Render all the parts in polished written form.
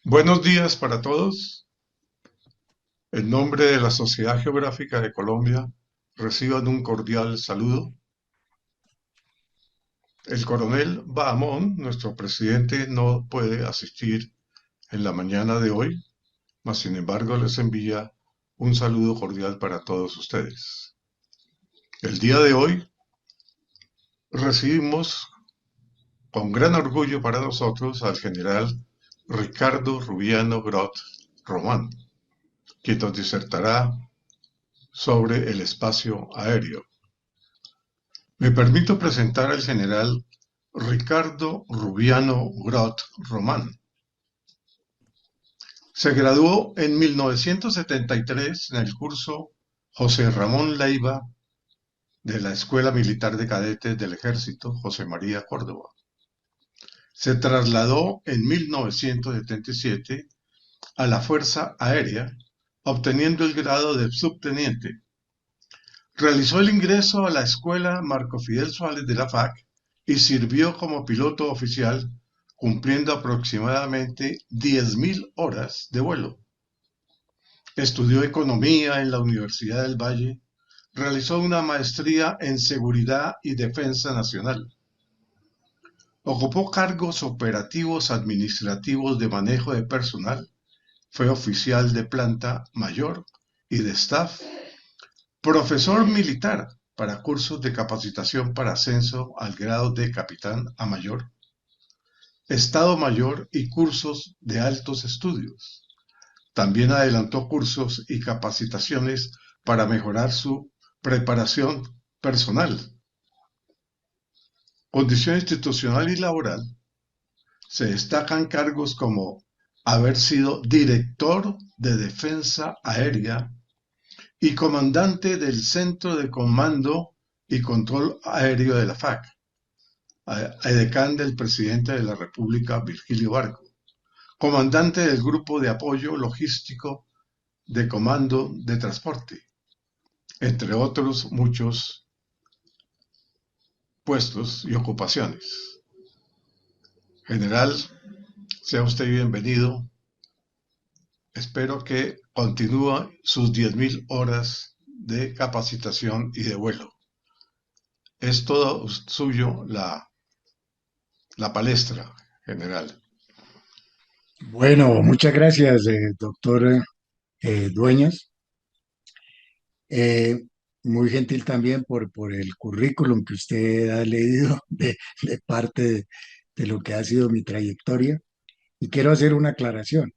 Buenos días para todos. En nombre de la Sociedad Geográfica de Colombia, reciban un cordial saludo. El coronel Bahamón, nuestro presidente, no puede asistir en la mañana de hoy, mas sin embargo les envía un saludo cordial para todos ustedes. El día de hoy recibimos con gran orgullo para nosotros al general Ricardo Rubiano Groth Román, quien nos disertará sobre el espacio aéreo. Me permito presentar al general Ricardo Rubiano Groth Román. Se graduó en 1973 en el curso José Ramón Leiva de la Escuela Militar de Cadetes del Ejército José María Córdoba. Se trasladó en 1977 a la Fuerza Aérea, obteniendo el grado de subteniente. Realizó el ingreso a la Escuela Marco Fidel Suárez de la FAC y sirvió como piloto oficial, cumpliendo aproximadamente 10.000 horas de vuelo. Estudió economía en la Universidad del Valle, realizó una maestría en seguridad y defensa nacional. Ocupó cargos operativos administrativos de manejo de personal, fue oficial de planta mayor y de staff, profesor militar para cursos de capacitación para ascenso al grado de capitán a mayor, Estado Mayor y cursos de altos estudios. También adelantó cursos y capacitaciones para mejorar su preparación personal. Condición institucional y laboral. Se destacan cargos como haber sido director de defensa aérea y comandante del Centro de Comando y Control Aéreo de la FAC, edecán del presidente de la República, Virgilio Barco, comandante del Grupo de Apoyo Logístico de Comando de Transporte, entre otros muchos puestos y ocupaciones. General, sea usted bienvenido. Espero que continúe sus 10.000 horas de capacitación y de vuelo. Es todo suyo la palestra, general. Bueno, muchas gracias, doctor Dueñas. Eh, Muy gentil también por el currículum que usted ha leído de parte de lo que ha sido mi trayectoria. Y quiero hacer una aclaración.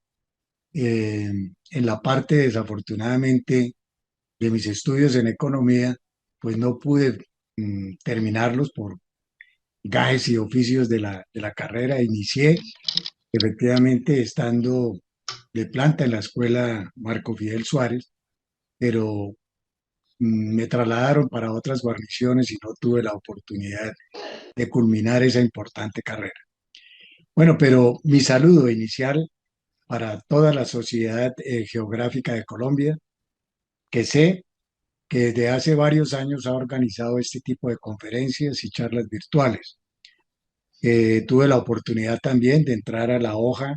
En la parte, desafortunadamente, de mis estudios en economía, pues no pude terminarlos por gajes y oficios de la carrera. Inicié efectivamente estando de planta en la escuela Marco Fidel Suárez, pero me trasladaron para otras guarniciones y no tuve la oportunidad de culminar esa importante carrera. Bueno, pero mi saludo inicial para toda la Sociedad Geográfica de Colombia, que sé que desde hace varios años ha organizado este tipo de conferencias y charlas virtuales. Tuve la oportunidad también de entrar a la hoja,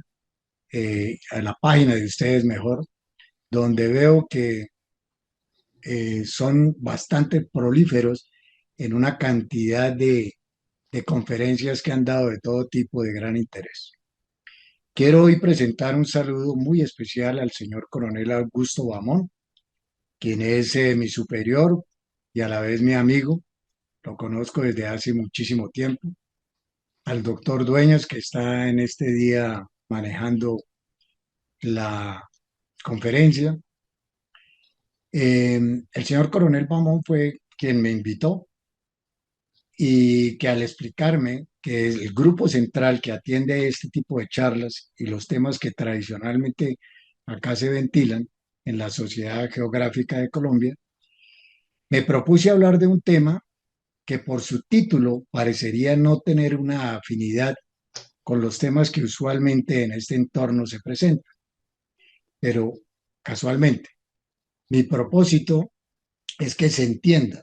a la página de ustedes mejor, donde veo que son bastante prolíferos en una cantidad de conferencias que han dado de todo tipo de gran interés. Quiero hoy presentar un saludo muy especial al señor coronel Augusto Bamón, quien es mi superior y a la vez mi amigo. Lo conozco desde hace muchísimo tiempo. Al doctor Dueñas, que está en este día manejando la conferencia. El señor coronel Bamón fue quien me invitó y que al explicarme que el grupo central que atiende este tipo de charlas y los temas que tradicionalmente acá se ventilan en la Sociedad Geográfica de Colombia, me propuse hablar de un tema que por su título parecería no tener una afinidad con los temas que usualmente en este entorno se presentan, pero casualmente, mi propósito es que se entienda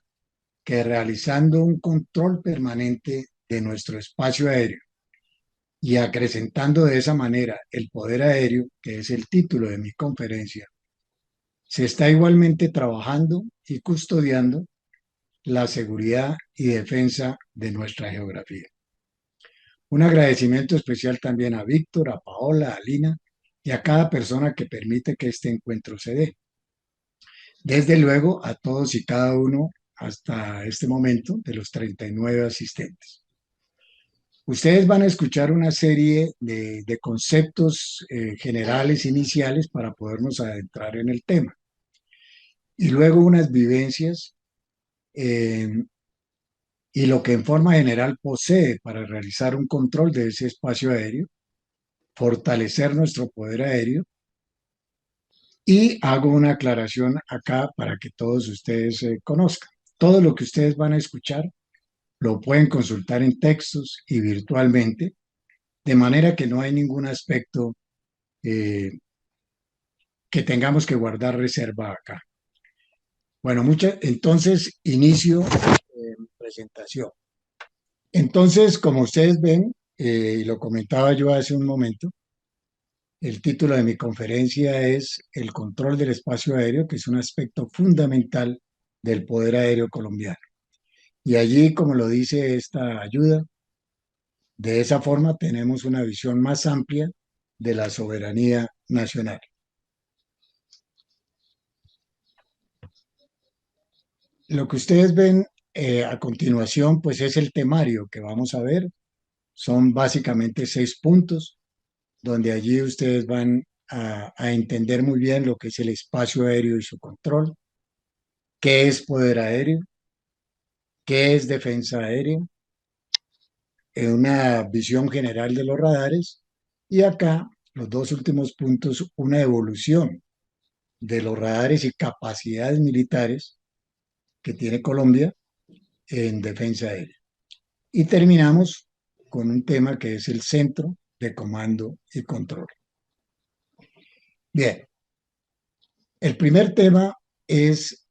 que realizando un control permanente de nuestro espacio aéreo y acrecentando de esa manera el poder aéreo, que es el título de mi conferencia, se está igualmente trabajando y custodiando la seguridad y defensa de nuestra geografía. Un agradecimiento especial también a Víctor, a Paola, a Lina y a cada persona que permite que este encuentro se dé. Desde luego a todos y cada uno hasta este momento de los 39 asistentes. Ustedes van a escuchar una serie de conceptos generales iniciales para podernos adentrar en el tema y luego unas vivencias eh, y lo que en forma general posee para realizar un control de ese espacio aéreo, fortalecer nuestro poder aéreo. Y hago una aclaración acá para que todos ustedes conozcan. Todo lo que ustedes van a escuchar lo pueden consultar en textos y virtualmente, de manera que no hay ningún aspecto eh, que tengamos que guardar reserva acá. Bueno, entonces inicio presentación. Entonces, como ustedes ven, y lo comentaba yo hace un momento, el título de mi conferencia es El control del espacio aéreo, que es un aspecto fundamental del poder aéreo colombiano. Y allí, como lo dice esta ayuda, de esa forma tenemos una visión más amplia de la soberanía nacional. Lo que ustedes ven a continuación, pues es el temario que vamos a ver. Son básicamente 6 puntos, donde allí ustedes van a entender muy bien lo que es el espacio aéreo y su control, qué es poder aéreo, qué es defensa aérea, una visión general de los radares y acá los dos últimos puntos, una evolución de los radares y capacidades militares que tiene Colombia en defensa aérea. Y terminamos con un tema que es el centro de comando y control. Bien, el primer tema es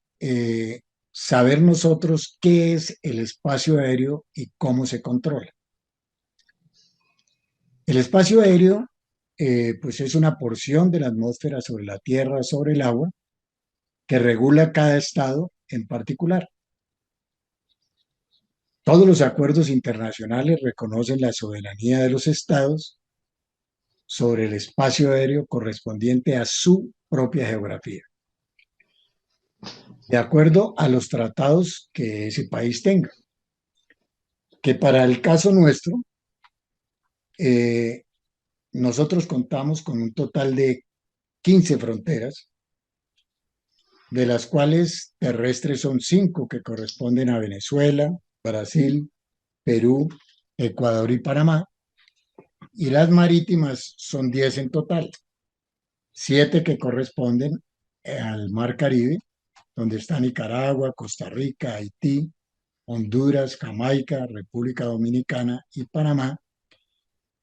saber nosotros qué es el espacio aéreo y cómo se controla. El espacio aéreo, pues es una porción de la atmósfera sobre la Tierra, sobre el agua, que regula cada estado en particular. Todos los acuerdos internacionales reconocen la soberanía de los estados sobre el espacio aéreo correspondiente a su propia geografía, de acuerdo a los tratados que ese país tenga. Que para el caso nuestro, eh, nosotros contamos con un total de 15 fronteras, de las cuales terrestres son 5 que corresponden a Venezuela, Brasil, Perú, Ecuador y Panamá, y las marítimas son 10 en total, 7 que corresponden al Mar Caribe, donde está Nicaragua, Costa Rica, Haití, Honduras, Jamaica, República Dominicana y Panamá,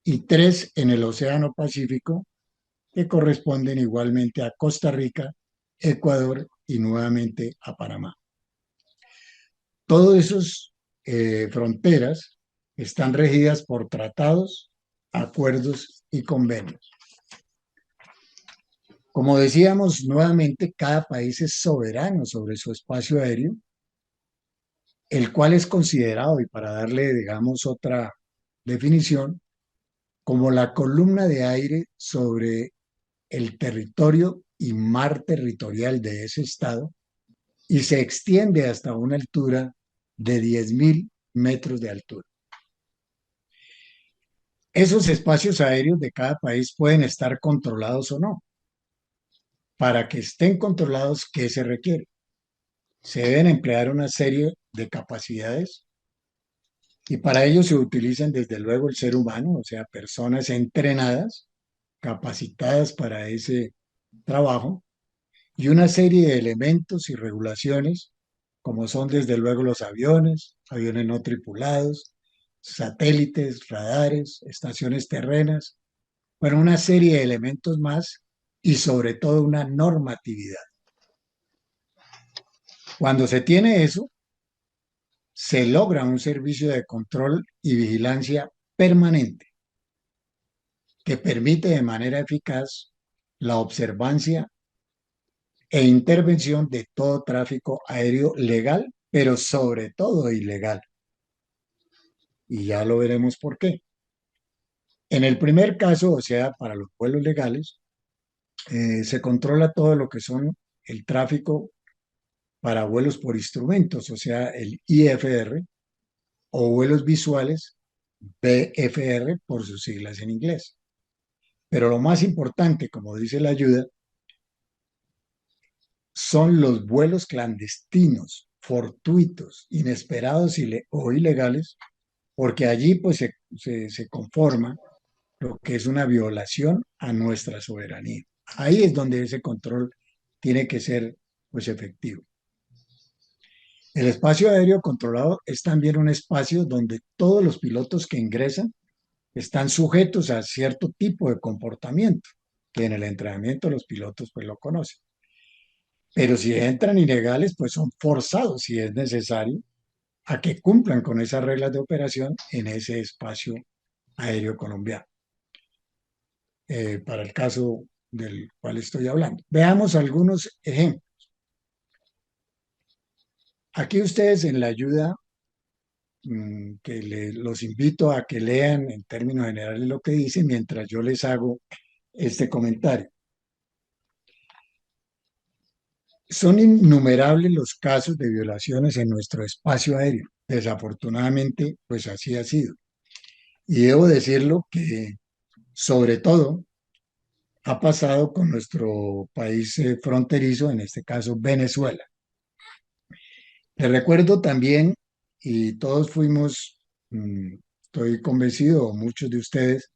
y 3 en el Océano Pacífico, que corresponden igualmente a Costa Rica, Ecuador y nuevamente a Panamá. Todas esas fronteras están regidas por tratados, acuerdos y convenios. Como decíamos nuevamente, cada país es soberano sobre su espacio aéreo, el cual es considerado, y para darle, digamos, otra definición, como la columna de aire sobre el territorio y mar territorial de ese estado y se extiende hasta una altura de 10.000 metros de altura. Esos espacios aéreos de cada país pueden estar controlados o no. Para que estén controlados, ¿qué se requiere? Se deben emplear una serie de capacidades y para ello se utilizan desde luego el ser humano, o sea, personas entrenadas, capacitadas para ese trabajo y una serie de elementos y regulaciones como son desde luego los aviones, aviones no tripulados, satélites, radares, estaciones terrenas, bueno, una serie de elementos más y sobre todo una normatividad. Cuando se tiene eso, se logra un servicio de control y vigilancia permanente. que permite de manera eficaz la observancia e intervención de todo tráfico aéreo legal, pero sobre todo ilegal. Y ya lo veremos por qué. En el primer caso, o sea, para los vuelos legales, se controla todo lo que son el tráfico para vuelos por instrumentos, o sea, el IFR, o vuelos visuales, BFR, por sus siglas en inglés. Pero lo más importante, como dice la ayuda, son los vuelos clandestinos, fortuitos, inesperados o ilegales, porque allí pues se conforma lo que es una violación a nuestra soberanía. Ahí es donde ese control tiene que ser pues efectivo. El espacio aéreo controlado es también un espacio donde todos los pilotos que ingresan están sujetos a cierto tipo de comportamiento, que en el entrenamiento los pilotos pues lo conocen. Pero si entran ilegales, pues son forzados, si es necesario, a que cumplan con esas reglas de operación en ese espacio aéreo colombiano, para el caso del cual estoy hablando. Veamos algunos ejemplos. Aquí ustedes en la ayuda, los invito a que lean en términos generales lo que dice mientras yo les hago este comentario. Son innumerables los casos de violaciones en nuestro espacio aéreo. Desafortunadamente, pues así ha sido. Y debo decirlo que, sobre todo, ha pasado con nuestro país fronterizo, en este caso Venezuela. Les recuerdo también, y todos fuimos, estoy convencido, muchos de ustedes,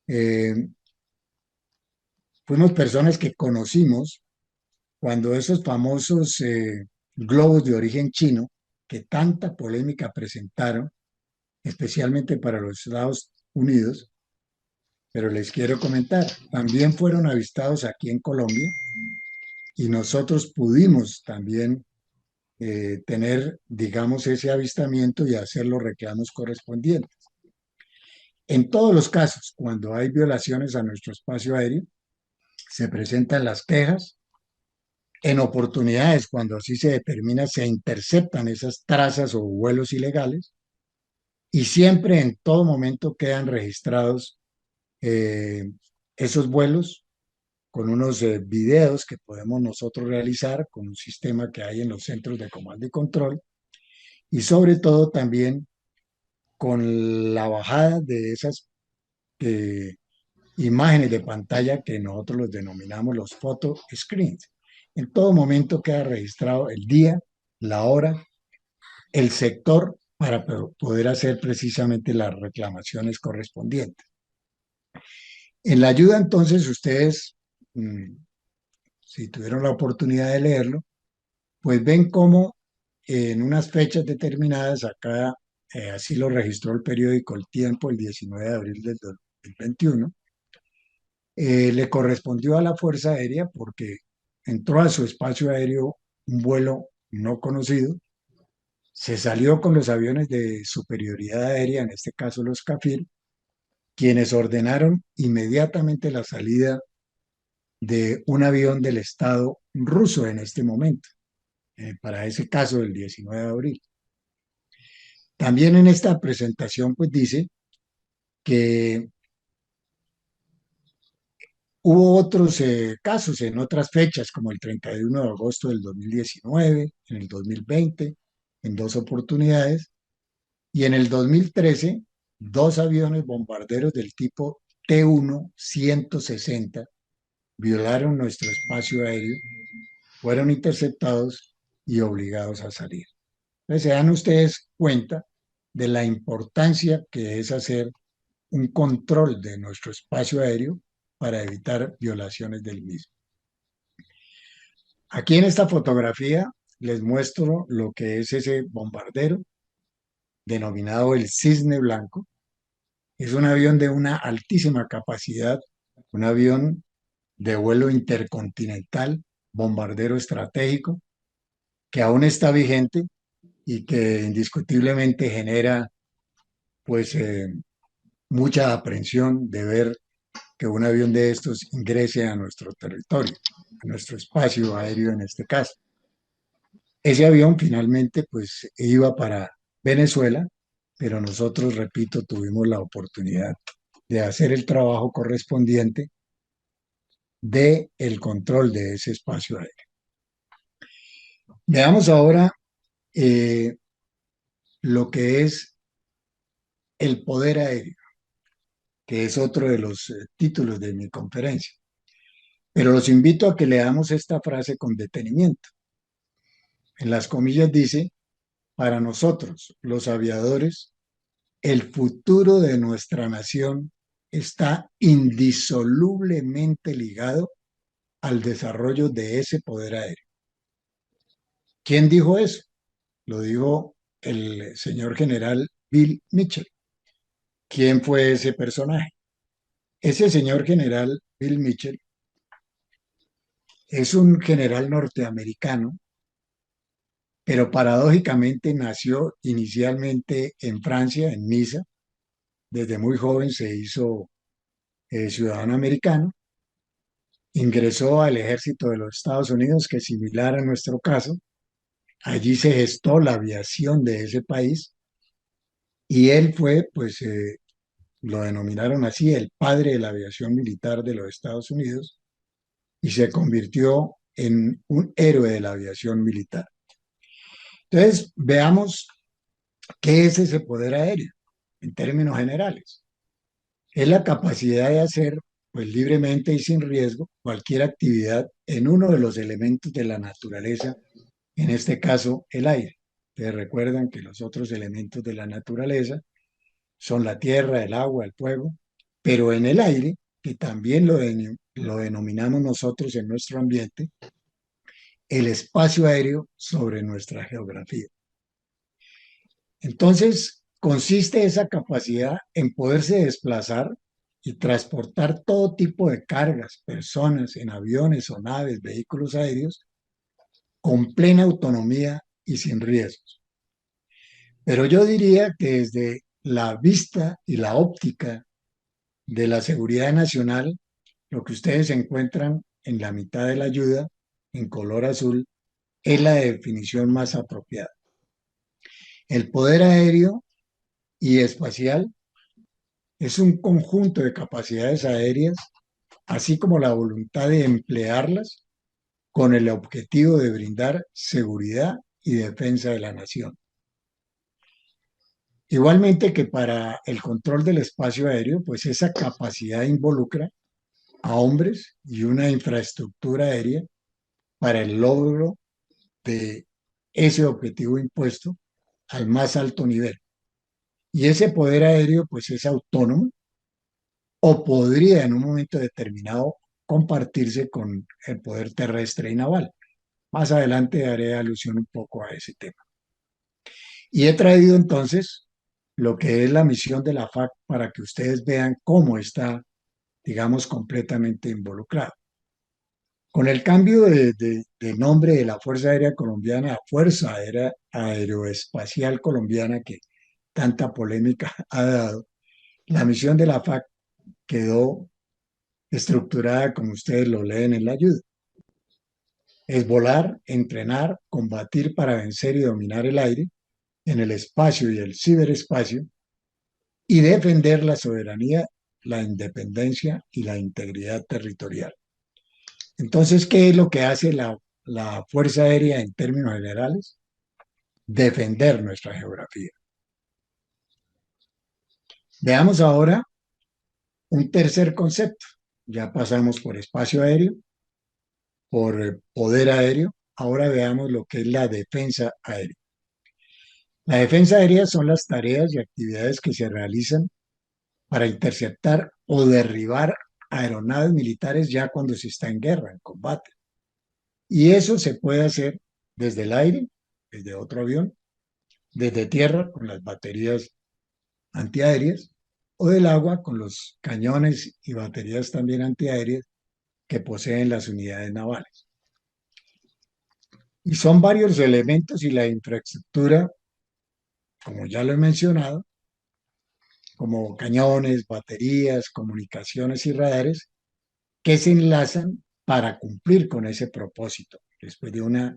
eh, fuimos personas que conocimos cuando esos famosos globos de origen chino, que tanta polémica presentaron, especialmente para los Estados Unidos, pero les quiero comentar, también fueron avistados aquí en Colombia y nosotros pudimos también tener, digamos, ese avistamiento y hacer los reclamos correspondientes. En todos los casos, cuando hay violaciones a nuestro espacio aéreo, se presentan las quejas. En oportunidades, cuando así se determina, se interceptan esas trazas o vuelos ilegales y siempre en todo momento quedan registrados eh, esos vuelos con unos videos que podemos nosotros realizar con un sistema que hay en los centros de comando y control y sobre todo también con la bajada de esas eh, imágenes de pantalla que nosotros los denominamos los photo screens. En todo momento queda registrado el día, la hora, el sector para poder hacer precisamente las reclamaciones correspondientes. En la ayuda entonces ustedes, si tuvieron la oportunidad de leerlo, pues ven cómo en unas fechas determinadas, acá así lo registró el periódico El Tiempo el 19 de abril del 2021, le correspondió a la Fuerza Aérea porque entró a su espacio aéreo un vuelo no conocido, se salió con los aviones de superioridad aérea, en este caso los CAFIR, quienes ordenaron inmediatamente la salida de un avión del Estado ruso en este momento, para ese caso del 19 de abril. También en esta presentación pues dice que hubo otros casos en otras fechas, como el 31 de agosto del 2019, en el 2020, en dos oportunidades, y en el 2013, dos aviones bombarderos del tipo T-1-160 violaron nuestro espacio aéreo, fueron interceptados y obligados a salir. Entonces, se dan ustedes cuenta de la importancia que es hacer un control de nuestro espacio aéreo para evitar violaciones del mismo. Aquí en esta fotografía les muestro lo que es ese bombardero denominado el Cisne Blanco. Es un avión de una altísima capacidad, un avión de vuelo intercontinental, bombardero estratégico, que aún está vigente y que indiscutiblemente genera pues mucha aprensión de ver que un avión de estos ingrese a nuestro territorio, a nuestro espacio aéreo en este caso. Ese avión finalmente pues iba para Venezuela, pero nosotros, repito, tuvimos la oportunidad de hacer el trabajo correspondiente de el control de ese espacio aéreo. Veamos ahora eh, lo que es el poder aéreo, que es otro de los títulos de mi conferencia. Pero los invito a que leamos esta frase con detenimiento. En las comillas dice, para nosotros, los aviadores, el futuro de nuestra nación está indisolublemente ligado al desarrollo de ese poder aéreo. ¿Quién dijo eso? Lo dijo el señor general Bill Mitchell. ¿Quién fue ese personaje? Ese señor general Bill Mitchell es un general norteamericano, pero paradójicamente nació inicialmente en Francia, en Niza. Desde muy joven se hizo ciudadano americano, ingresó al ejército de los Estados Unidos, que es similar a nuestro caso. Allí se gestó la aviación de ese país y él fue, pues, lo denominaron así, el padre de la aviación militar de los Estados Unidos y se convirtió en un héroe de la aviación militar. Entonces, veamos qué es ese poder aéreo en términos generales. Es la capacidad de hacer, pues libremente y sin riesgo, cualquier actividad en uno de los elementos de la naturaleza, en este caso el aire. Ustedes recuerdan que los otros elementos de la naturaleza son la tierra, el agua, el fuego, pero en el aire, que también lo denominamos nosotros en nuestro ambiente, el espacio aéreo sobre nuestra geografía. Entonces, consiste esa capacidad en poderse desplazar y transportar todo tipo de cargas, personas en aviones o naves, vehículos aéreos, con plena autonomía y sin riesgos. Pero yo diría que desde la vista y la óptica de la seguridad nacional, lo que ustedes encuentran en la mitad de la ayuda, en color azul, es la definición más apropiada. El poder aéreo y espacial es un conjunto de capacidades aéreas, así como la voluntad de emplearlas con el objetivo de brindar seguridad y defensa de la nación. Igualmente que para el control del espacio aéreo, pues esa capacidad involucra a hombres y una infraestructura aérea para el logro de ese objetivo impuesto al más alto nivel. Y ese poder aéreo pues es autónomo o podría en un momento determinado compartirse con el poder terrestre y naval. Más adelante haré alusión un poco a ese tema. Y he traído entonces lo que es la misión de la FAC para que ustedes vean cómo está, digamos, completamente involucrado. Con el cambio de nombre de la Fuerza Aérea Colombiana a Fuerza Aérea Aeroespacial Colombiana, que tanta polémica ha dado, la misión de la FAC quedó estructurada como ustedes lo leen en la ayuda. Es volar, entrenar, combatir para vencer y dominar el aire en el espacio y el ciberespacio y defender la soberanía, la independencia y la integridad territorial. Entonces, ¿qué es lo que hace la Fuerza Aérea en términos generales? Defender nuestra geografía. Veamos ahora un tercer concepto. Ya pasamos por espacio aéreo, por poder aéreo. Ahora veamos lo que es la defensa aérea. La defensa aérea son las tareas y actividades que se realizan para interceptar o derribar aeronaves militares ya cuando se está en guerra, en combate. Y eso se puede hacer desde el aire, desde otro avión, desde tierra con las baterías antiaéreas o del agua con los cañones y baterías también antiaéreas que poseen las unidades navales. Y son varios elementos y la infraestructura, como ya lo he mencionado, como cañones, baterías, comunicaciones y radares que se enlazan para cumplir con ese propósito, después de una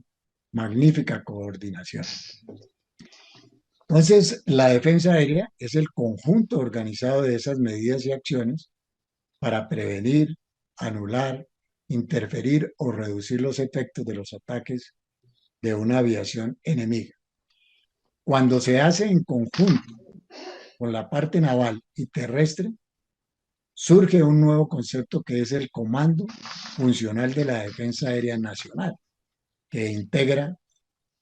magnífica coordinación. Entonces, la defensa aérea es el conjunto organizado de esas medidas y acciones para prevenir, anular, interferir o reducir los efectos de los ataques de una aviación enemiga. Cuando se hace en conjunto con la parte naval y terrestre, surge un nuevo concepto que es el Comando Funcional de la Defensa Aérea Nacional, que integra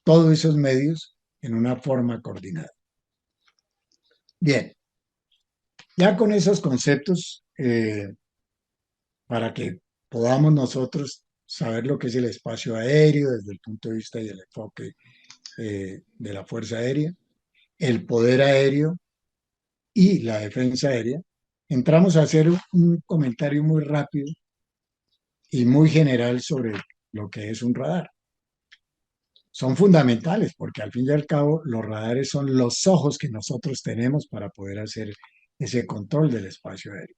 todos esos medios en una forma coordinada. Bien, ya con esos conceptos, para que podamos nosotros saber lo que es el espacio aéreo desde el punto de vista y el enfoque de la Fuerza Aérea, el poder aéreo y la defensa aérea, entramos a hacer un comentario muy rápido y muy general sobre lo que es un radar. Son fundamentales porque al fin y al cabo los radares son los ojos que nosotros tenemos para poder hacer ese control del espacio aéreo.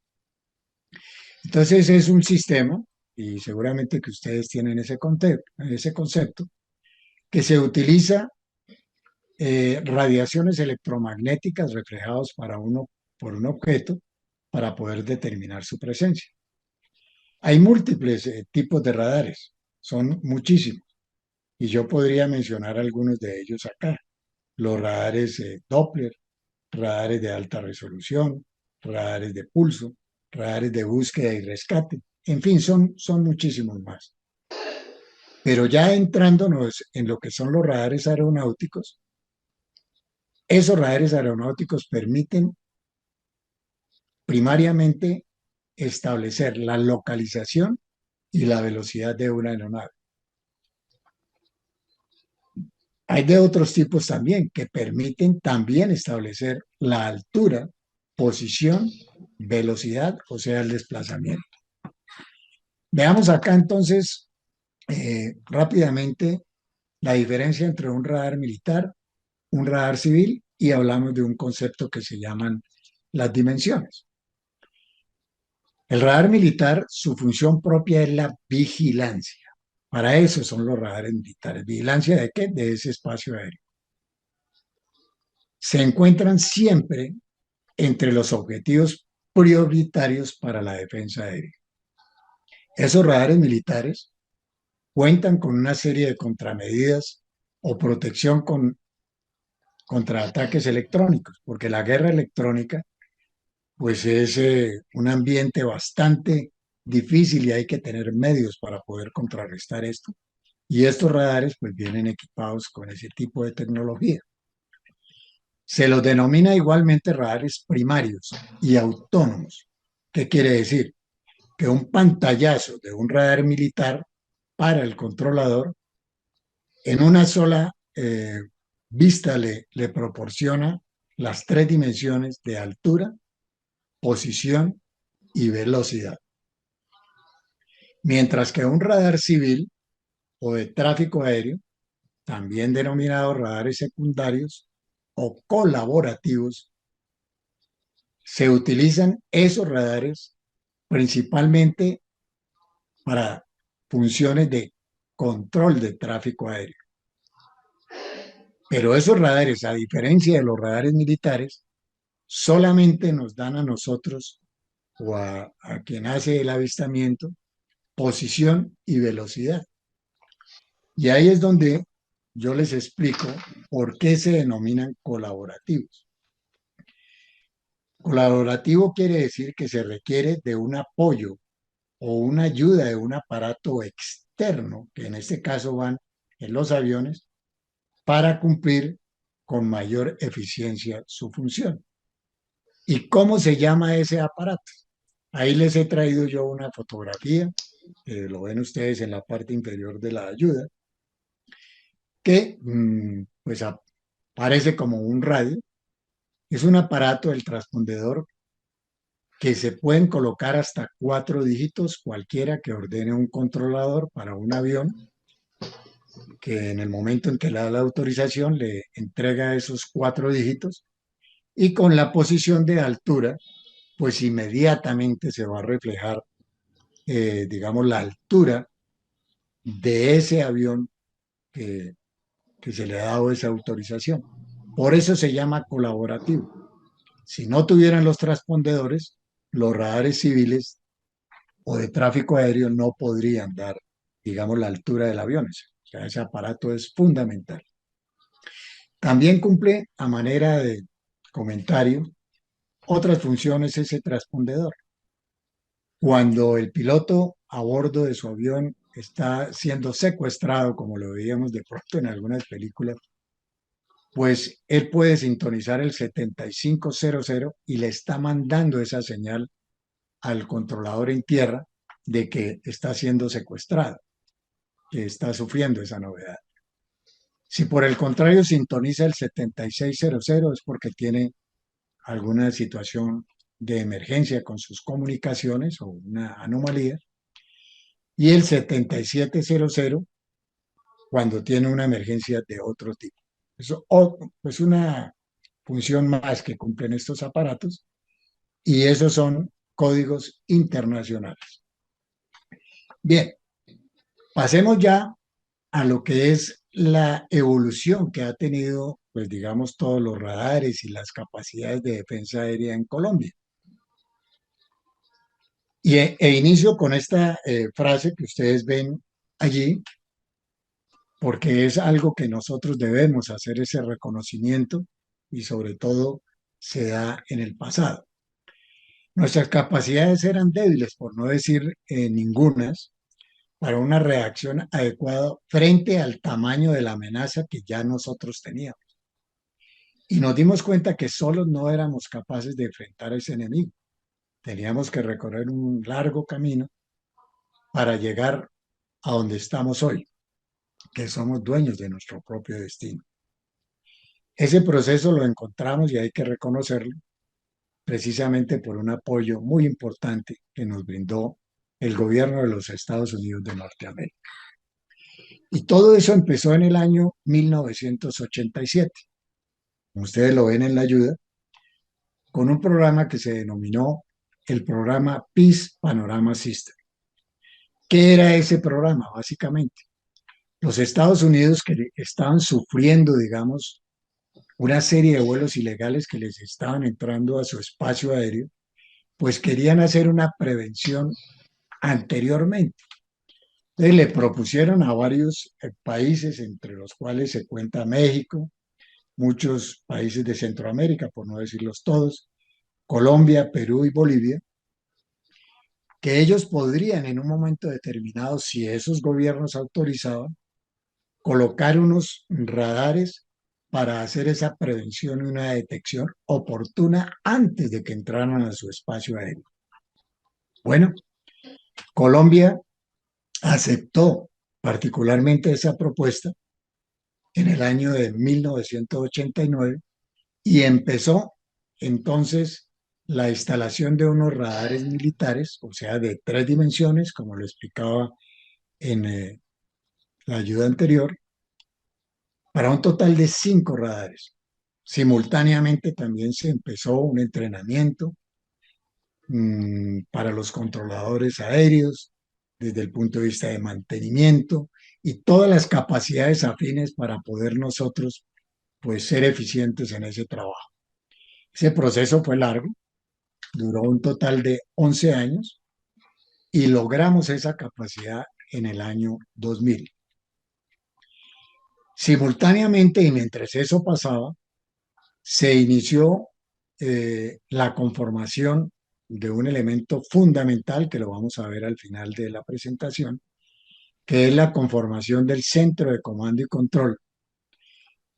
Entonces es un sistema, y seguramente que ustedes tienen ese concepto, que se utiliza radiaciones electromagnéticas reflejadas por un objeto para poder determinar su presencia. Hay múltiples tipos de radares, son muchísimos, y yo podría mencionar algunos de ellos acá. Los radares Doppler, radares de alta resolución, radares de pulso, radares de búsqueda y rescate. En fin, son muchísimos más. Pero ya entrándonos en lo que son los radares aeronáuticos, esos radares aeronáuticos permiten primariamente establecer la localización y la velocidad de una aeronave. Hay de otros tipos también que permiten también establecer la altura, posición, velocidad, o sea, el desplazamiento. Veamos acá entonces rápidamente la diferencia entre un radar militar, un radar civil y hablamos de un concepto que se llaman las dimensiones. El radar militar, su función propia es la vigilancia. Para eso son los radares militares. ¿Vigilancia de qué? De ese espacio aéreo. Se encuentran siempre entre los objetivos prioritarios para la defensa aérea. Esos radares militares cuentan con una serie de contramedidas o protección contra ataques electrónicos, porque la guerra electrónica pues es un ambiente bastante difícil y hay que tener medios para poder contrarrestar esto. Y estos radares pues vienen equipados con ese tipo de tecnología. Se los denomina igualmente radares primarios y autónomos. ¿Qué quiere decir? Que un pantallazo de un radar militar para el controlador en una sola vista le proporciona las tres dimensiones de altura, posición y velocidad. Mientras que un radar civil o de tráfico aéreo, también denominados radares secundarios o colaborativos, se utilizan esos radares principalmente para funciones de control de tráfico aéreo. Pero esos radares, a diferencia de los radares militares, solamente nos dan a nosotros o a quien hace el avistamiento posición y velocidad. Y ahí es donde yo les explico por qué se denominan colaborativos. Colaborativo quiere decir que se requiere de un apoyo o una ayuda de un aparato externo, que en este caso van en los aviones, para cumplir con mayor eficiencia su función. ¿Y cómo se llama ese aparato? Ahí les he traído yo una fotografía, lo ven ustedes en la parte inferior de la ayuda, que pues aparece como un radio. Es un aparato, el transpondedor, que se pueden colocar hasta 4 dígitos, cualquiera que ordene un controlador para un avión, que en el momento en que le da la autorización le entrega esos 4 dígitos Y con la posición de altura, pues inmediatamente se va a reflejar, digamos, la altura de ese avión que, que se le ha dado esa autorización. Por eso se llama colaborativo. Si no tuvieran los transpondedores, los radares civiles o de tráfico aéreo no podrían dar, digamos, la altura del avión. O sea, ese aparato es fundamental. También cumple, a manera de comentario, otras funciones ese transpondedor. Cuando el piloto a bordo de su avión está siendo secuestrado, como lo veíamos de pronto en algunas películas, pues él puede sintonizar el 7500 y le está mandando esa señal al controlador en tierra de que está siendo secuestrado, que está sufriendo esa novedad. Si por el contrario sintoniza el 7600 es porque tiene alguna situación de emergencia con sus comunicaciones o una anomalía, y el 7700 cuando tiene una emergencia de otro tipo. Eso es una función más que cumplen estos aparatos y esos son códigos internacionales. Bien, pasemos ya a lo que es la evolución que ha tenido, pues digamos, todos los radares y las capacidades de defensa aérea en Colombia. E inicio con esta frase que ustedes ven allí, porque es algo que nosotros debemos hacer ese reconocimiento y sobre todo se da en el pasado. Nuestras capacidades eran débiles, por no decir ningunas, para una reacción adecuada frente al tamaño de la amenaza que ya nosotros teníamos. Y nos dimos cuenta que solos no éramos capaces de enfrentar a ese enemigo. Teníamos que recorrer un largo camino para llegar a donde estamos hoy, que somos dueños de nuestro propio destino. Ese proceso lo encontramos y hay que reconocerlo precisamente por un apoyo muy importante que nos brindó el gobierno de los Estados Unidos de Norteamérica. Y todo eso empezó en el año 1987, como ustedes lo ven en la ayuda, con un programa que se denominó el programa Peace Panorama System. ¿Qué era ese programa? Básicamente, los Estados Unidos que estaban sufriendo, digamos, una serie de vuelos ilegales que les estaban entrando a su espacio aéreo, pues querían hacer una prevención anteriormente. Entonces le propusieron a varios países, entre los cuales se cuenta México, muchos países de Centroamérica, por no decirlos todos, Colombia, Perú y Bolivia, que ellos podrían en un momento determinado, si esos gobiernos autorizaban, colocar unos radares para hacer esa prevención y una detección oportuna antes de que entraran a su espacio aéreo. Bueno, Colombia aceptó particularmente esa propuesta en el año de 1989 y empezó entonces la instalación de unos radares militares, o sea, de 3 dimensiones, como lo explicaba en la ayuda anterior, para un total de 5 radares. Simultáneamente también se empezó un entrenamiento para los controladores aéreos desde el punto de vista de mantenimiento y todas las capacidades afines para poder nosotros pues ser eficientes en ese trabajo. Ese proceso fue largo, duró un total de 11 años y logramos esa capacidad en el año 2000. Simultáneamente y mientras eso pasaba, se inició la conformación de un elemento fundamental que lo vamos a ver al final de la presentación, que es la conformación del centro de comando y control.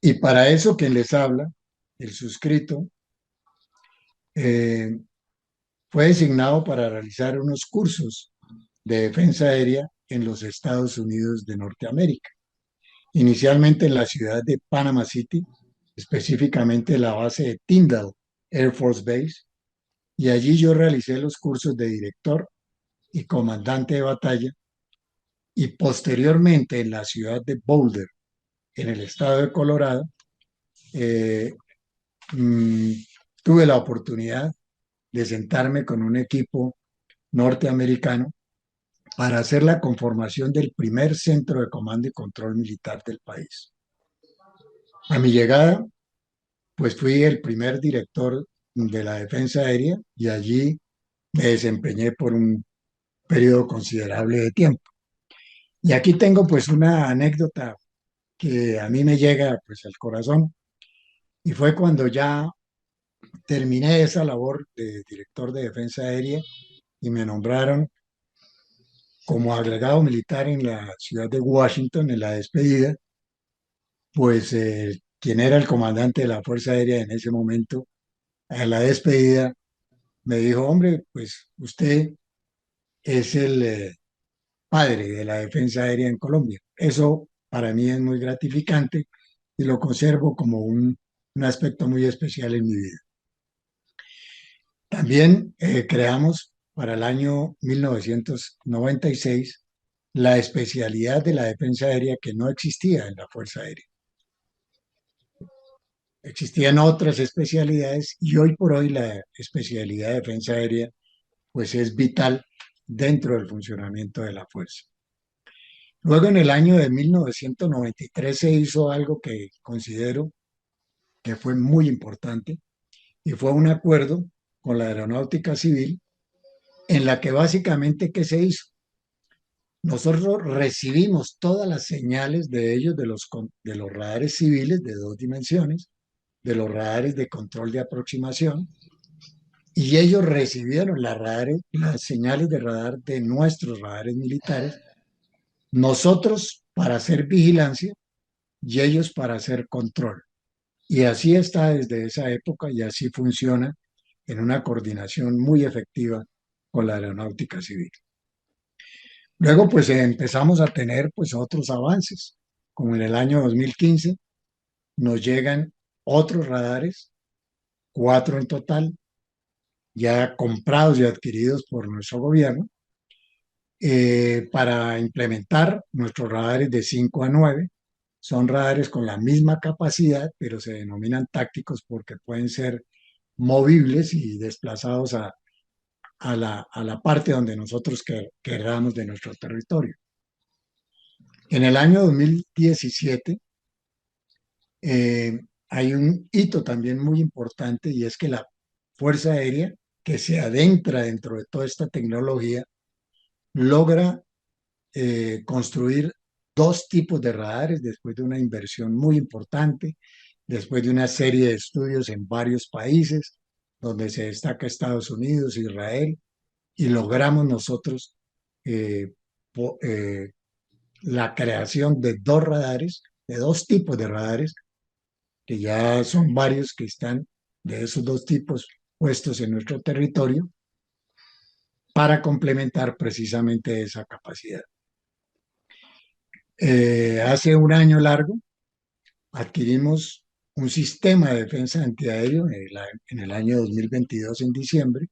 Y para eso quien les habla, el suscrito, eh, fue designado para realizar unos cursos de defensa aérea en los Estados Unidos de Norteamérica, inicialmente en la ciudad de Panama City, específicamente la base de Tyndall Air Force Base, y allí yo realicé los cursos de director y comandante de batalla, y posteriormente en la ciudad de Boulder, en el estado de Colorado, eh, tuve la oportunidad de sentarme con un equipo norteamericano para hacer la conformación del primer centro de comando y control militar del país. A mi llegada, pues fui el primer director de la Defensa Aérea y allí me desempeñé por un periodo considerable de tiempo. Y aquí tengo pues una anécdota que a mí me llega pues al corazón y fue cuando ya terminé esa labor de director de Defensa Aérea y me nombraron como agregado militar en la ciudad de Washington en la despedida, pues quien era el comandante de la Fuerza Aérea en ese momento, a la despedida me dijo, hombre, pues usted es el padre de la defensa aérea en Colombia. Eso para mí es muy gratificante y lo conservo como un aspecto muy especial en mi vida. También creamos para el año 1996 la especialidad de la defensa aérea que no existía en la Fuerza Aérea. Existían otras especialidades y hoy por hoy la especialidad de defensa aérea pues es vital dentro del funcionamiento de la fuerza. Luego en el año de 1993 se hizo algo que considero que fue muy importante y fue un acuerdo con la aeronáutica civil en la que básicamente ¿qué se hizo? Nosotros recibimos todas las señales de ellos, de los radares civiles de dos dimensiones, de los radares de control de aproximación, y ellos recibieron las señales de radar de nuestros radares militares, nosotros para hacer vigilancia y ellos para hacer control. Y así está desde esa época y así funciona en una coordinación muy efectiva con la aeronáutica civil. Luego, pues empezamos a tener pues otros avances, como en el año 2015 nos llegan otros radares, 4 en total, ya comprados y adquiridos por nuestro gobierno, para implementar nuestros radares de 5 a 9. Son radares con la misma capacidad, pero se denominan tácticos porque pueden ser movibles y desplazados a la parte donde nosotros queramos de nuestro territorio. En el año 2017 hay un hito también muy importante y es que la Fuerza Aérea, que se adentra dentro de toda esta tecnología, logra construir dos tipos de radares después de una inversión muy importante, después de una serie de estudios en varios países, donde se destaca Estados Unidos, Israel, y logramos nosotros eh, po- eh, la creación de dos radares, de dos tipos de radares, que ya son varios que están de esos dos tipos puestos en nuestro territorio para complementar precisamente esa capacidad. Hace un año largo adquirimos un sistema de defensa antiaéreo en el año 2022 en diciembre,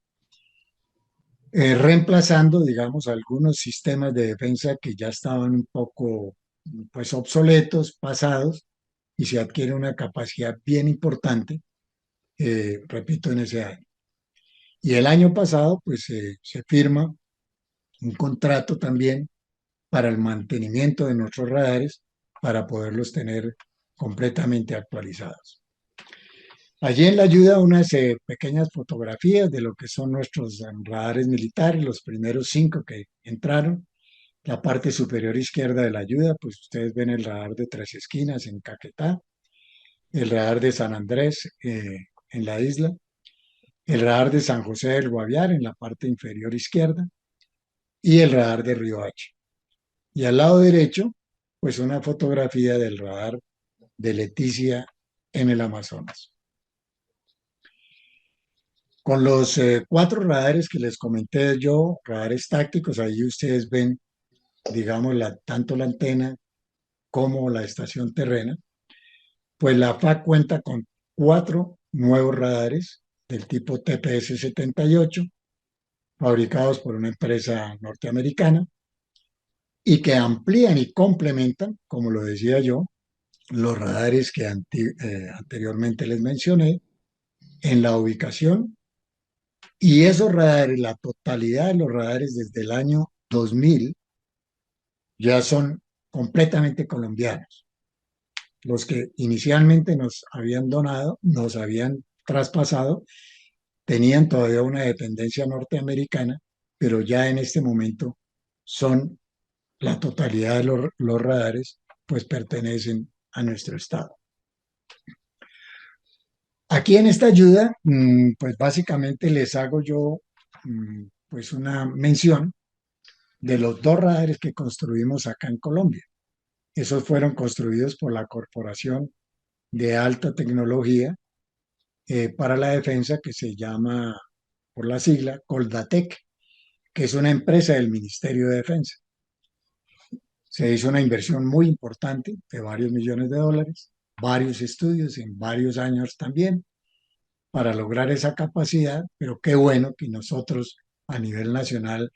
reemplazando, digamos, algunos sistemas de defensa que ya estaban un poco, pues, obsoletos, pasados, y se adquiere una capacidad bien importante, repito, en ese año. Y el año pasado, pues, se firma un contrato también para el mantenimiento de nuestros radares para poderlos tener completamente actualizados. Allí en la ayuda unas pequeñas fotografías de lo que son nuestros radares militares, los primeros 5 que entraron. La parte superior izquierda de la ayuda, pues ustedes ven el radar de Tres Esquinas en Caquetá, el radar de San Andrés en la isla, el radar de San José del Guaviare en la parte inferior izquierda y el radar de Río Hacha. Y al lado derecho, pues una fotografía del radar de Leticia en el Amazonas. Con los 4 radares que les comenté yo, radares tácticos, ahí ustedes ven, digamos, tanto la antena como la estación terrena, pues la FAC cuenta con 4 nuevos radares del tipo TPS-78, fabricados por una empresa norteamericana, y que amplían y complementan, como lo decía yo, los radares que anteriormente les mencioné, en la ubicación, y esos radares, la totalidad de los radares desde el año 2000 ya son completamente colombianos. Los que inicialmente nos habían donado, nos habían traspasado, tenían todavía una dependencia norteamericana, pero ya en este momento son la totalidad de los radares, pues pertenecen a nuestro estado. Aquí en esta ayuda, pues básicamente les hago yo pues una mención de los dos radares que construimos acá en Colombia. Esos fueron construidos por la Corporación de Alta Tecnología para la Defensa, que se llama por la sigla Coldatec, que es una empresa del Ministerio de Defensa. Se hizo una inversión muy importante de varios millones de dólares, varios estudios en varios años también para lograr esa capacidad, pero qué bueno que nosotros a nivel nacional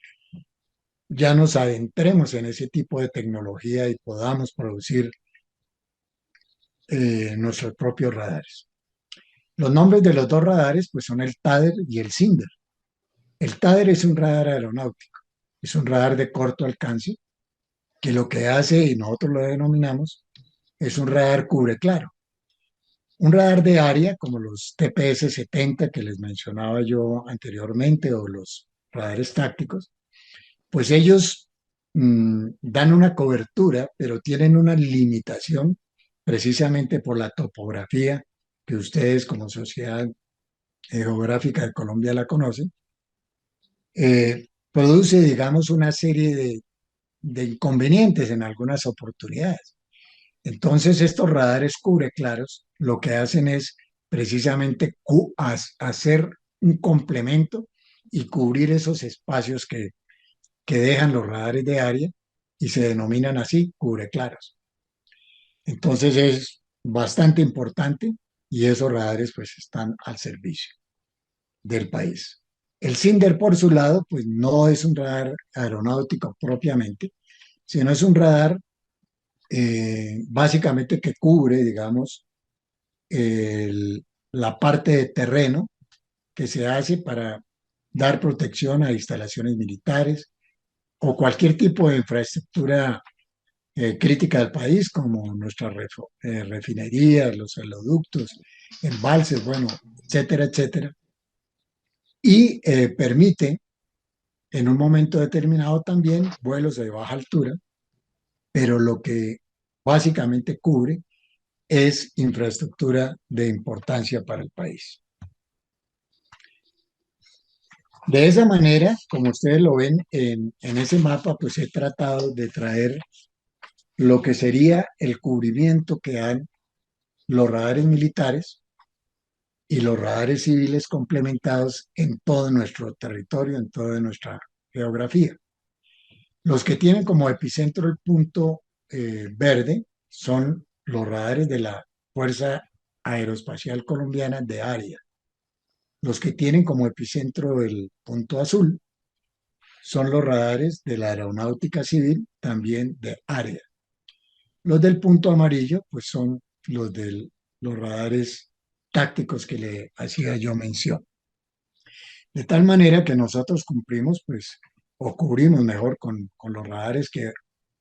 ya nos adentremos en ese tipo de tecnología y podamos producir nuestros propios radares. Los nombres de los dos radares pues son el TADER y el SINDER. El TADER es un radar aeronáutico, es un radar de corto alcance que lo que hace, y nosotros lo denominamos, es un radar cubre claro. Un radar de área, como los TPS-70 que les mencionaba yo anteriormente, o los radares tácticos, pues ellos dan una cobertura, pero tienen una limitación precisamente por la topografía que ustedes como Sociedad Geográfica de Colombia la conocen. Produce, digamos, una serie de inconvenientes en algunas oportunidades. Entonces, estos radares cubreclaros lo que hacen es precisamente hacer un complemento y cubrir esos espacios que dejan los radares de área y se denominan así cubreclaros. Entonces, es bastante importante y esos radares pues están al servicio del país. El SINDER, por su lado, pues no es un radar aeronáutico propiamente, sino es un radar básicamente que cubre, digamos, la parte de terreno que se hace para dar protección a instalaciones militares o cualquier tipo de infraestructura crítica del país, como nuestras refinerías, los oleoductos, embalses, bueno, etcétera, etcétera. Y permite en un momento determinado también vuelos de baja altura, pero lo que básicamente cubre es infraestructura de importancia para el país. De esa manera, como ustedes lo ven en ese mapa, pues he tratado de traer lo que sería el cubrimiento que dan los radares militares y los radares civiles complementados en todo nuestro territorio, en toda nuestra geografía. Los que tienen como epicentro el punto verde son los radares de la Fuerza Aeroespacial Colombiana de área. Los que tienen como epicentro el punto azul son los radares de la Aeronáutica Civil, también de área. Los del punto amarillo, pues son los radares tácticos que le hacía yo mención. De tal manera que nosotros cumplimos, pues, o cubrimos mejor con los radares que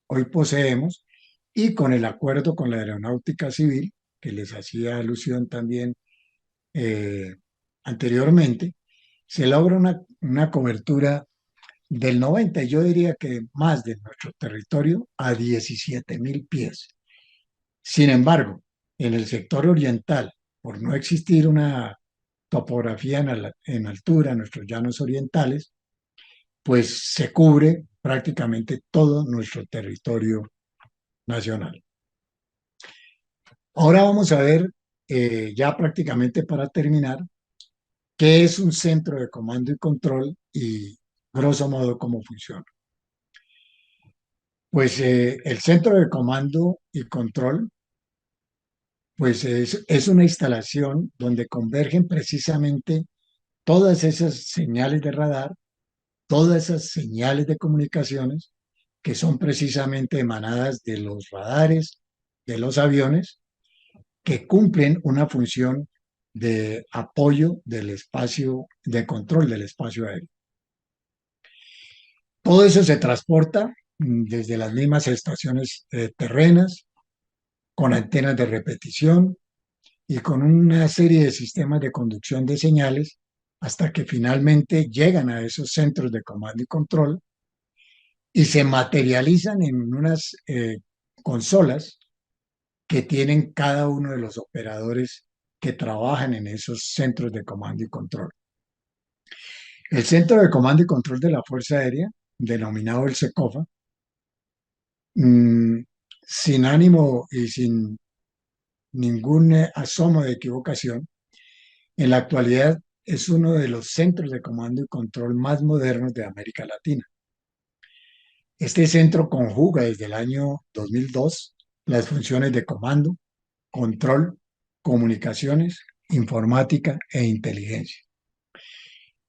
hoy poseemos y con el acuerdo con la Aeronáutica Civil, que les hacía alusión también eh, anteriormente, se logra una cobertura del 90, yo diría que más de nuestro territorio, a 17.000 pies. Sin embargo, en el sector oriental, por no existir una topografía en altura, en nuestros llanos orientales, pues se cubre prácticamente todo nuestro territorio nacional. Ahora vamos a ver, ya prácticamente para terminar, qué es un centro de comando y control y grosso modo cómo funciona. Pues el centro de comando y control, pues es una instalación donde convergen precisamente todas esas señales de radar, todas esas señales de comunicaciones que son precisamente emanadas de los radares de los aviones que cumplen una función de apoyo del espacio, de control del espacio aéreo. Todo eso se transporta desde las mismas estaciones terrenas, con antenas de repetición y con una serie de sistemas de conducción de señales hasta que finalmente llegan a esos centros de comando y control y se materializan en unas consolas que tienen cada uno de los operadores que trabajan en esos centros de comando y control. El Centro de Comando y Control de la Fuerza Aérea, denominado el SECOFA, mm, sin ánimo y sin ningún asomo de equivocación, en la actualidad es uno de los centros de comando y control más modernos de América Latina. Este centro conjuga desde el año 2002 las funciones de comando, control, comunicaciones, informática e inteligencia.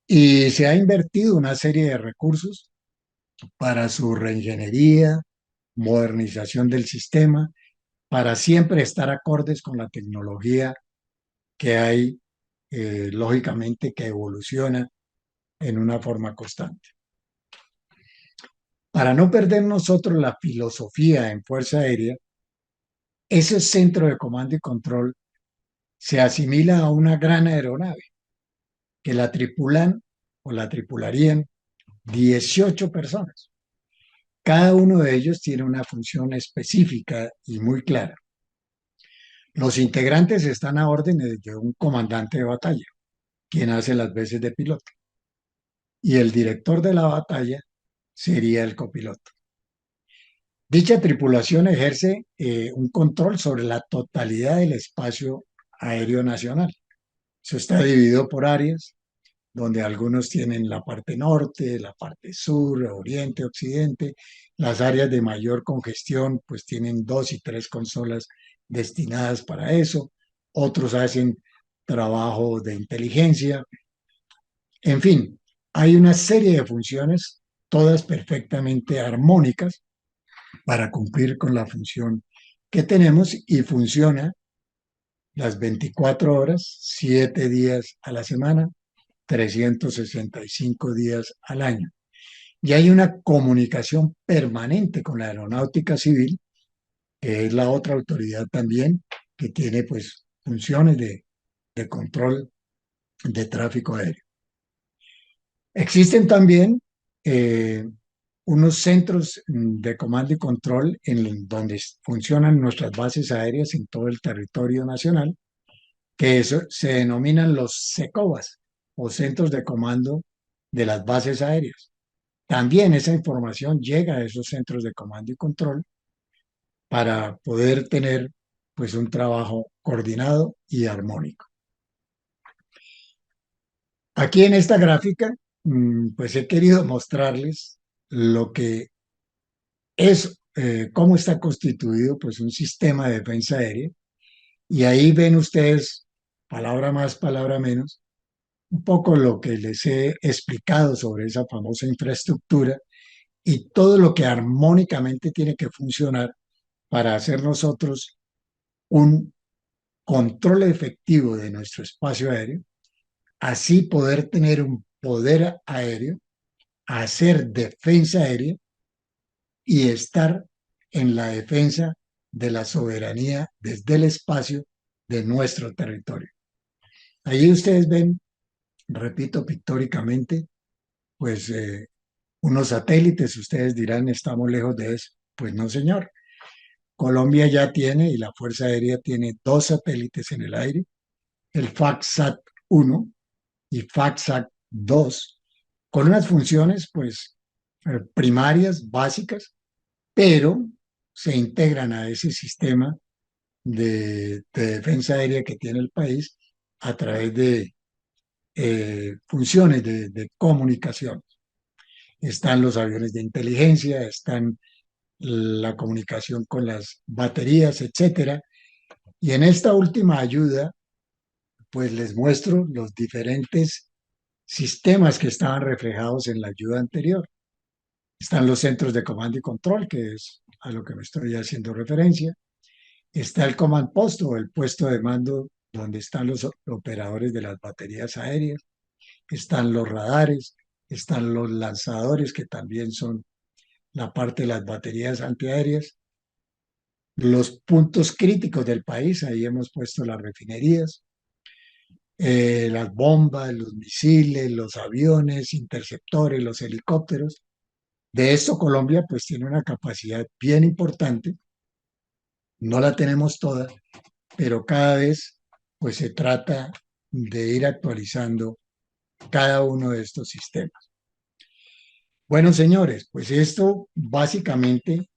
Y se ha invertido una serie de recursos para su reingeniería, modernización del sistema, para siempre estar acordes con la tecnología que hay, lógicamente, que evoluciona en una forma constante. Para no perder nosotros la filosofía en Fuerza Aérea, ese centro de comando y control se asimila a una gran aeronave que la tripulan o la tripularían 18 personas. Cada uno de ellos tiene una función específica y muy clara. Los integrantes están a órdenes de un comandante de batalla, quien hace las veces de piloto, y el director de la batalla sería el copiloto. Dicha tripulación ejerce un control sobre la totalidad del espacio aéreo nacional. Eso está dividido por áreas, donde algunos tienen la parte norte, la parte sur, oriente, occidente. Las áreas de mayor congestión pues tienen dos y tres consolas destinadas para eso. Otros hacen trabajo de inteligencia. En fin, hay una serie de funciones, todas perfectamente armónicas para cumplir con la función que tenemos y funciona las 24 horas, 7 días a la semana, 365 días al año. Y hay una comunicación permanente con la aeronáutica civil, que es la otra autoridad también que tiene pues funciones de control de tráfico aéreo. Existen también unos centros de comando y control en donde funcionan nuestras bases aéreas en todo el territorio nacional, que eso se denominan los SECOBAS o Centros de Comando de las Bases Aéreas. También esa información llega a esos centros de comando y control para poder tener pues un trabajo coordinado y armónico. Aquí en esta gráfica pues he querido mostrarles lo que es, cómo está constituido pues un sistema de defensa aérea y ahí ven ustedes, palabra más, palabra menos, un poco lo que les he explicado sobre esa famosa infraestructura y todo lo que armónicamente tiene que funcionar para hacer nosotros un control efectivo de nuestro espacio aéreo, así poder tener un poder aéreo, hacer defensa aérea y estar en la defensa de la soberanía desde el espacio de nuestro territorio. Allí ustedes ven, repito pictóricamente, pues unos satélites, ustedes dirán, estamos lejos de eso. Pues no, señor. Colombia ya tiene y la Fuerza Aérea tiene dos satélites en el aire, el FACSAT-1 y FACSAT-2, con unas funciones pues primarias, básicas, pero se integran a ese sistema de defensa aérea que tiene el país a través de funciones de comunicación. Están los aviones de inteligencia, están la comunicación con las baterías, etcétera. Y en esta última ayuda, pues les muestro los diferentes sistemas que estaban reflejados en la ayuda anterior. Están los centros de comando y control, que es a lo que me estoy haciendo referencia. Está el command post o el puesto de mando donde están los operadores de las baterías aéreas, están los radares, están los lanzadores, que también son la parte de las baterías antiaéreas, los puntos críticos del país, ahí hemos puesto las refinerías, las bombas, los misiles, los aviones, interceptores, los helicópteros. De esto Colombia pues tiene una capacidad bien importante, no la tenemos toda, pero cada vez pues se trata de ir actualizando cada uno de estos sistemas. Bueno, señores, pues esto básicamente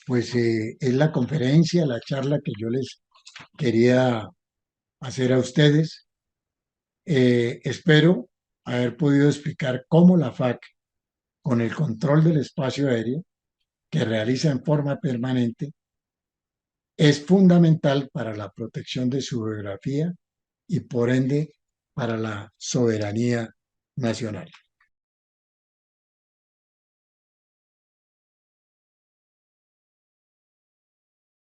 pues es la conferencia, la charla que yo les quería hacer a ustedes. Espero haber podido explicar cómo la FAC, con el control del espacio aéreo que realiza en forma permanente, es fundamental para la protección de su geografía y por ende para la soberanía nacional.